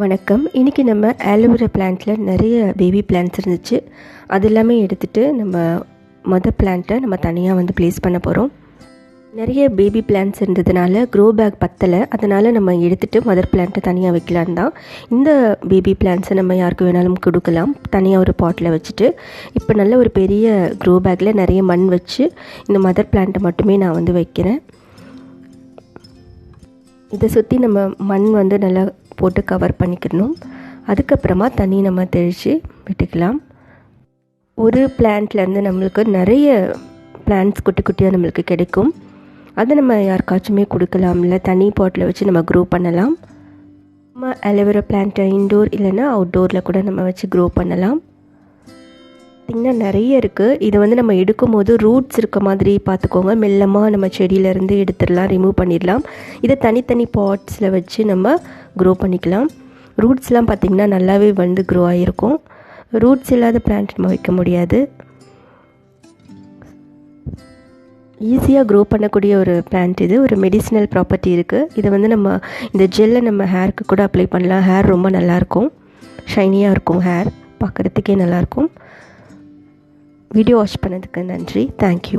வணக்கம். இன்றைக்கி நம்ம ஆலோவேரா பிளான்ட்டில் நிறைய பேபி பிளான்ட்ஸ் இருந்துச்சு. அது எல்லாமே எடுத்துகிட்டு நம்ம பிளான்ட்டை நம்ம தனியாக ப்ளேஸ் பண்ண போகிறோம். நிறைய பேபி பிளான்ட்ஸ் இருந்ததுனால க்ரோ பேக் பத்தலை, அதனால் நம்ம எடுத்துகிட்டு மதர் பிளான்ட்டை தனியாக வைக்கலான்னு தான். இந்த பேபி பிளான்ட்ஸை நம்ம யாருக்கு வேணாலும் கொடுக்கலாம், தனியாக ஒரு பாட்டில் வச்சுட்டு. இப்போ நல்ல ஒரு பெரிய க்ரோ பேக்கில் நிறைய மண் வச்சு இந்த மதர் பிளான்ட்டை மட்டுமே நான் வைக்கிறேன். இதை சுற்றி நம்ம மண் நல்லா போட்டு கவர் பண்ணிக்கணும். அதுக்கப்புறமா தண்ணி நம்ம தெளித்து விட்டுக்கலாம். ஒரு பிளான்ட்லேருந்து நம்மளுக்கு நிறைய பிளான்ட்ஸ் குட்டி குட்டியாக நம்மளுக்கு கிடைக்கும். அதை நம்ம யாருக்காச்சுமே கொடுக்கலாம், இல்லை தனி பாட்டில் வச்சு நம்ம க்ரோ பண்ணலாம். நம்ம அலோவேரா பிளான்ட்டை இன்டோர் இல்லைன்னா அவுட்டோரில் கூட நம்ம வச்சு க்ரோ பண்ணலாம். பார்த்திங்கன்னா நிறைய இருக்குது. இதை நம்ம எடுக்கும்போது ரூட்ஸ் இருக்க மாதிரி பார்த்துக்கோங்க. மெல்லமாக நம்ம செடியிலேருந்து எடுத்துடலாம், ரிமூவ் பண்ணிடலாம். இதை தனித்தனி பாட்ஸில் வச்சு நம்ம க்ரோ பண்ணிக்கலாம். ரூட்ஸ்லாம் பார்த்திங்கன்னா நல்லாவே க்ரோ ஆகிருக்கும். ரூட்ஸ் இல்லாத பிளான்ட் நம்ம வைக்க முடியாது. ஈஸியாக க்ரோ பண்ணக்கூடிய ஒரு பிளான்ட் இது. ஒரு மெடிசினல் ப்ராப்பர்ட்டி இருக்குது. இதை நம்ம இந்த ஜெல்லை நம்ம ஹேருக்கு கூட அப்ளை பண்ணலாம். ஹேர் ரொம்ப நல்லாயிருக்கும், ஷைனியாக இருக்கும். ஹேர் பார்க்குறதுக்கே நல்லாயிருக்கும். வீடியோ வாட்ச் பண்ணதுக்கு நன்றி. தேங்க்யூ.